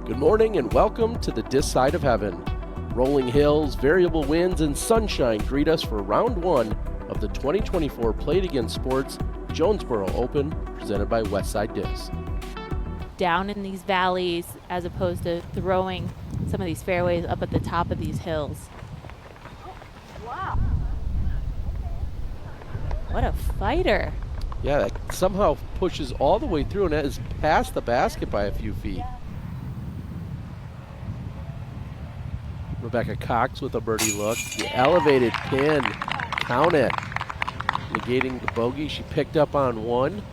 Good morning and welcome to the Disc Side of Heaven. Rolling hills, variable winds, and sunshine greet us for round one of the 2024 Played Again Sports Jonesboro Open presented by Westside Discs. Down in these valleys as opposed to throwing some of these fairways up at the top of these hills. Wow. What a fighter. Yeah, that somehow pushes all the way through and is past the basket by a few feet. Rebecca Cox with a birdie look. The elevated pin. Count it. Negating the bogey. She picked up on one.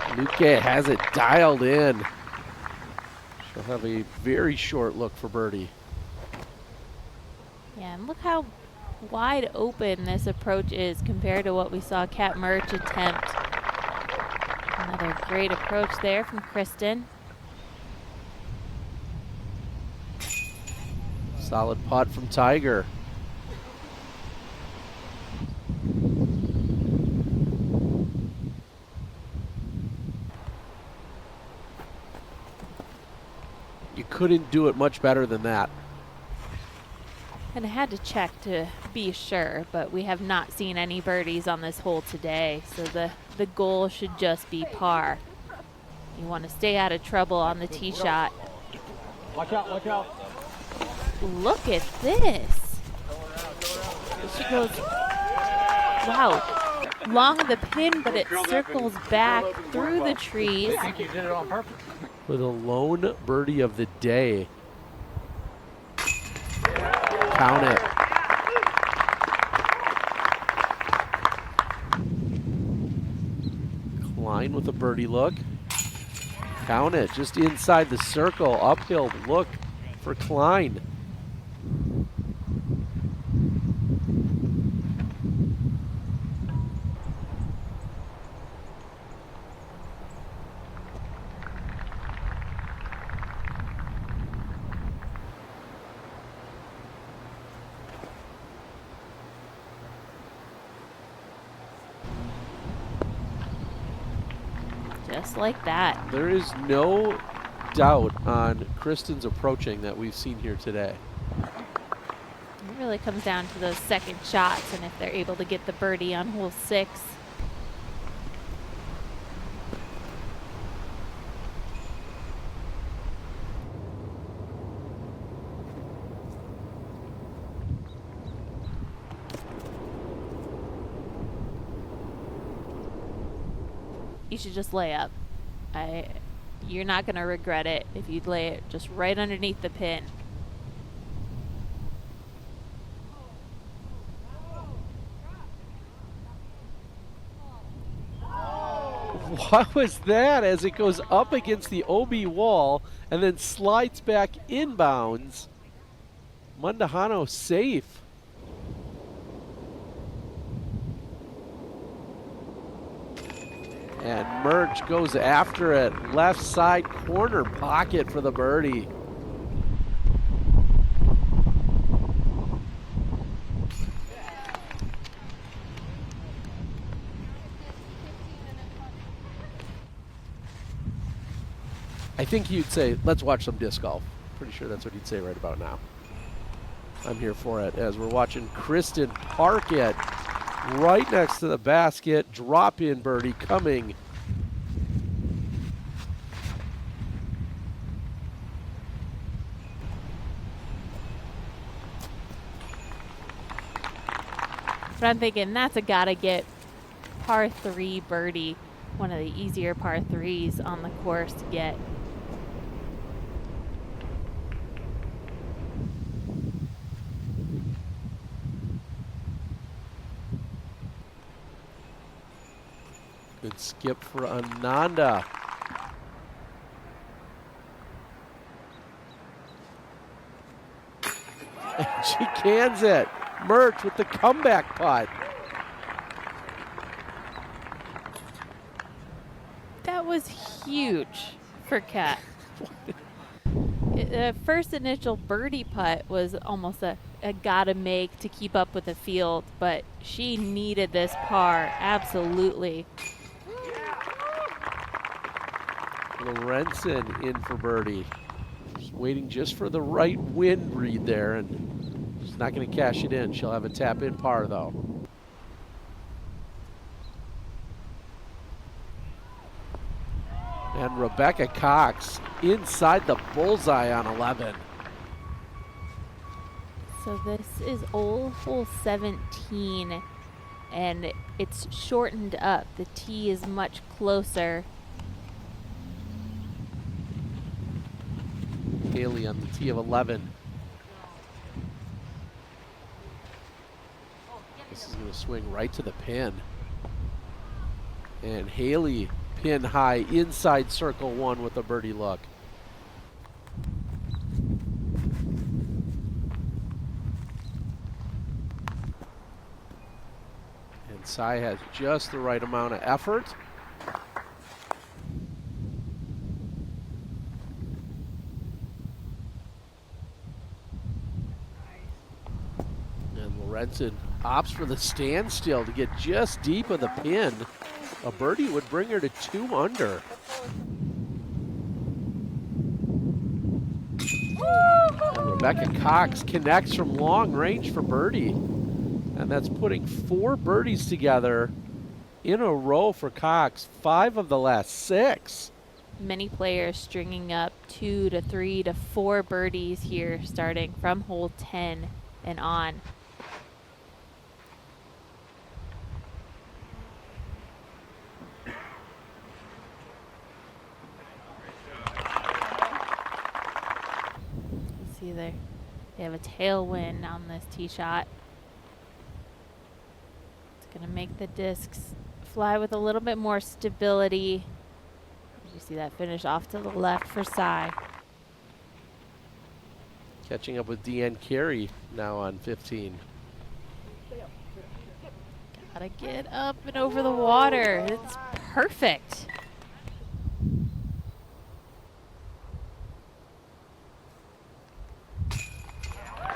Luque has it dialed in. She'll have a very short look for birdie. Yeah, and look how wide open this approach is compared to what we saw Kat Murch attempt. Another great approach there from Kristen. Solid putt from Tiger. You couldn't do it much better than that. And I had to check to be sure, but we have not seen any birdies on this hole today, so the goal should just be par. You want to stay out of trouble on the tee shot. Watch out, watch out. Look at this. She goes, wow, long of the pin, but it circles back through the trees. I think you did it on purpose. For the lone birdie of the day. Count it. Klein with a birdie look. Count it. Just inside the circle. Uphill look for Klein. Just like that. There is no doubt on Kristen's approaching that we've seen here today. It really comes down to those second shots and if they're able to get the birdie on hole 6. You should just lay up. You're not going to regret it if you lay it just right underneath the pin. What was that as it goes up against the OB wall and then slides back inbounds? Mundahano safe. And Murch goes after it. Left side corner pocket for the birdie. I think you'd say, let's watch some disc golf. Pretty sure that's what he'd say right about now. I'm here for it as we're watching Kristen park it right next to the basket. Drop in birdie coming. But I'm thinking that's a gotta get par 3 birdie. One of the easier par 3s on the course to get. Good skip for Ananda. And she cans it. Murch with the comeback putt. That was huge for Kat. The first initial birdie putt was almost a gotta make to keep up with the field, but she needed this par, absolutely. Lorenzen in for birdie. Just waiting just for the right wind read there, and she's not going to cash it in. She'll have a tap in par though. And Rebecca Cox inside the bullseye on 11. So this is hole 17, and it's shortened up. The tee is much closer. Haley on the tee of 11. This is going to swing right to the pin. And Haley pin high inside circle 1 with a birdie look. And Sai has just the right amount of effort. And Lorenzen opts for the standstill to get just deep of the pin. A birdie would bring her to 2 under. And Rebecca Cox connects from long range for birdie. And that's putting 4 birdies together in a row for Cox, 5 of the last 6. Many players stringing up 2 to 3 to 4 birdies here, starting from hole 10 and on. See there, they have a tailwind on this tee shot. It's gonna make the discs fly with a little bit more stability. You see that finish off to the left for Sai. Catching up with Deanne Carey now on 15. Gotta get up and over the water. It's perfect.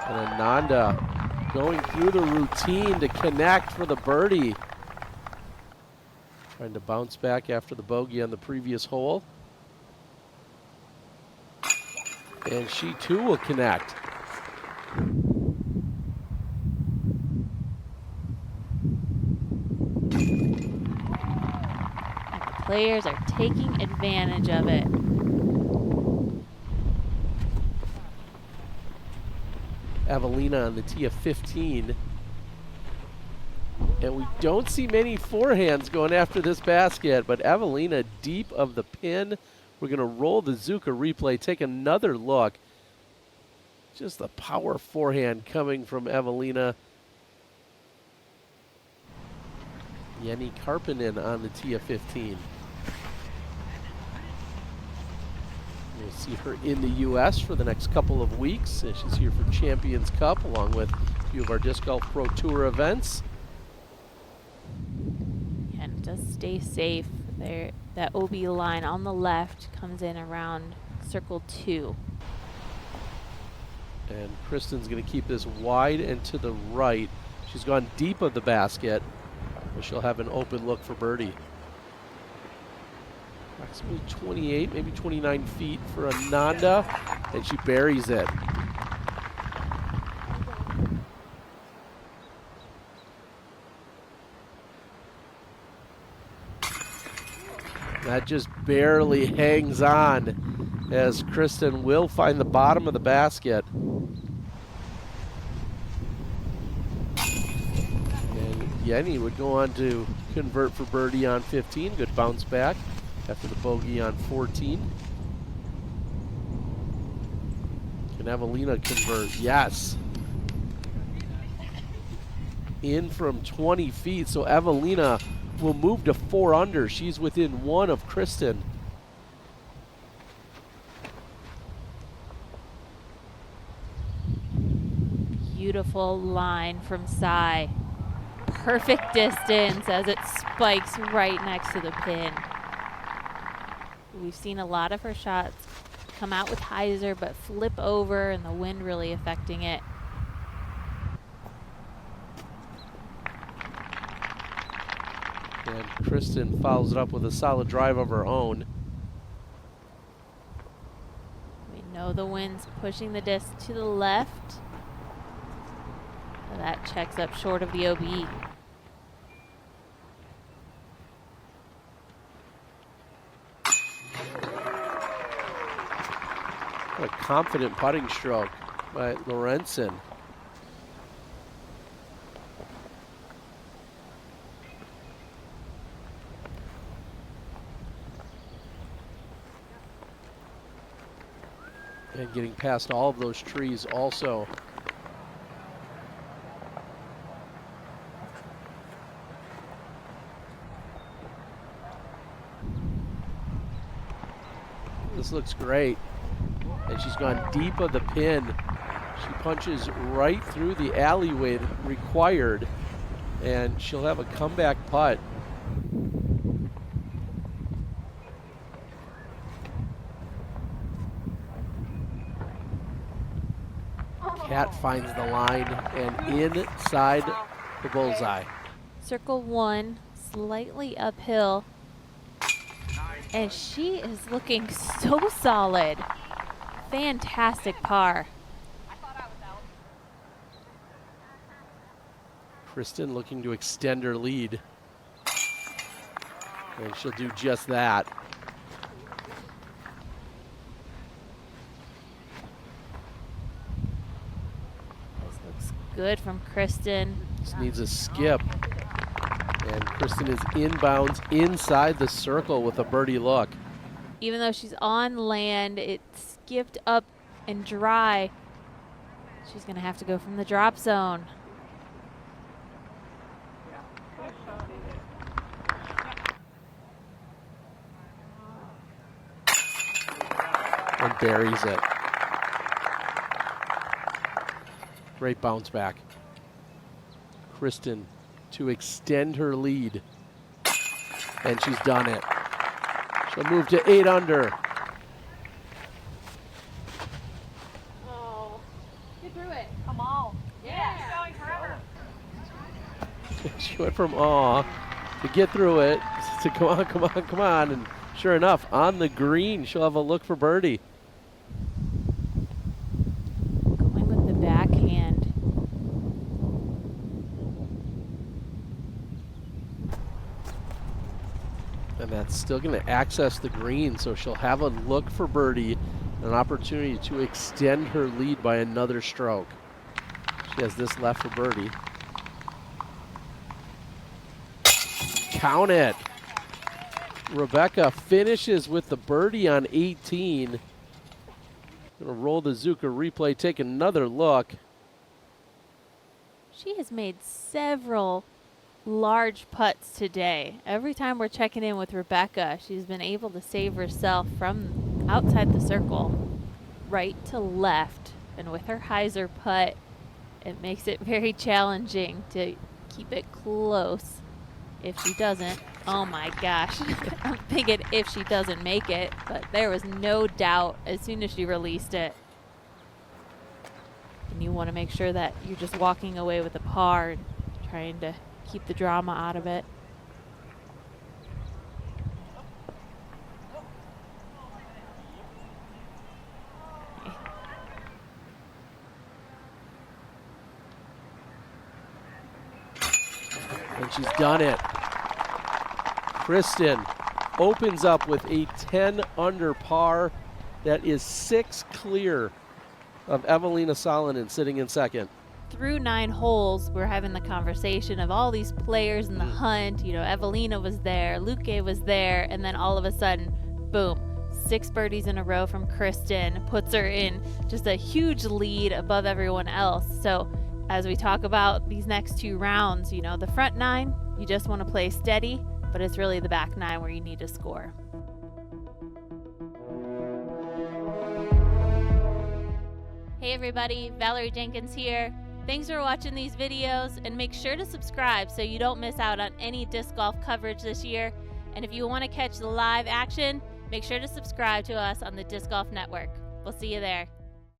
And Ananda going through the routine to connect for the birdie. Trying to bounce back after the bogey on the previous hole. And she too will connect. And the players are taking advantage of it. Evelina on the tee of 15. And we don't see many forehands going after this basket, but Evelina deep of the pin. We're going to roll the Zuka replay, take another look. Just the power forehand coming from Evelina. Jenny Karpinen on the tee of 15. We'll see her in the U.S. for the next couple of weeks. She's here for Champions Cup along with a few of our Disc Golf Pro Tour events. And just stay safe. There, that OB line on the left comes in around circle 2. And Kristen's going to keep this wide and to the right. She's gone deep of the basket, but she'll have an open look for birdie. Approximately 28, maybe 29 feet for Ananda, and she buries it. That just barely hangs on as Kristen will find the bottom of the basket. And Jenny would go on to convert for birdie on 15. Good bounce back after the bogey on 14. Can Evelina convert? Yes. In from 20 feet, so Evelina will move to 4 under. She's within 1 of Kristen. Beautiful line from Sai. Perfect distance as it spikes right next to the pin. We've seen a lot of her shots come out with hyzer but flip over and the wind really affecting it. And Kristen follows it up with a solid drive of her own. We know the wind's pushing the disc to the left. So that checks up short of the OB. What a confident putting stroke by Lorenzen. And getting past all of those trees also. This looks great. And she's gone deep of the pin. She punches right through the alleyway required, and she'll have a comeback putt. Cat finds the line and inside the bullseye. Circle 1, slightly uphill. And she is looking so solid. Fantastic par. Kristen looking to extend her lead. And she'll do just that. This looks good from Kristen. Just needs a skip. And Kristen is inbounds inside the circle with a birdie look. Even though she's on land, it skipped up and dry. She's going to have to go from the drop zone. And buries it. Great bounce back. Kristen to extend her lead. And she's done it. She'll move to 8 under. Oh, get through it. Come on. Yeah. It's going forever. She went from aw to get through it to come on, come on, come on. And sure enough, on the green, she'll have a look for birdie. Going with the backhand. And that's still going to access the green, so she'll have a look for birdie, an opportunity to extend her lead by another stroke. She has this left for birdie. Count it. Rebecca finishes with the birdie on 18. Going to roll the Zuka replay, take another look. She has made several large putts today. Every time we're checking in with Rebecca, she's been able to save herself from outside the circle, right to left. And with her hyzer putt, it makes it very challenging to keep it close. If she doesn't, oh my gosh, I'm thinking if she doesn't make it, but there was no doubt as soon as she released it. And you want to make sure that you're just walking away with a par, trying to keep the drama out of it. And she's done it. Kristen opens up with a 10 under par. That is 6 clear of Evelina Salonen sitting in second. Through 9 holes, we're having the conversation of all these players in the hunt. You know, Evelina was there, Luque was there, and then all of a sudden, boom, 6 birdies in a row from Kristen puts her in just a huge lead above everyone else. So as we talk about these next 2 rounds, you know, the front 9, you just want to play steady, but it's really the back 9 where you need to score. Hey everybody, Valerie Jenkins here. Thanks for watching these videos, and make sure to subscribe so you don't miss out on any disc golf coverage this year. And if you want to catch the live action, make sure to subscribe to us on the Disc Golf Network. We'll see you there.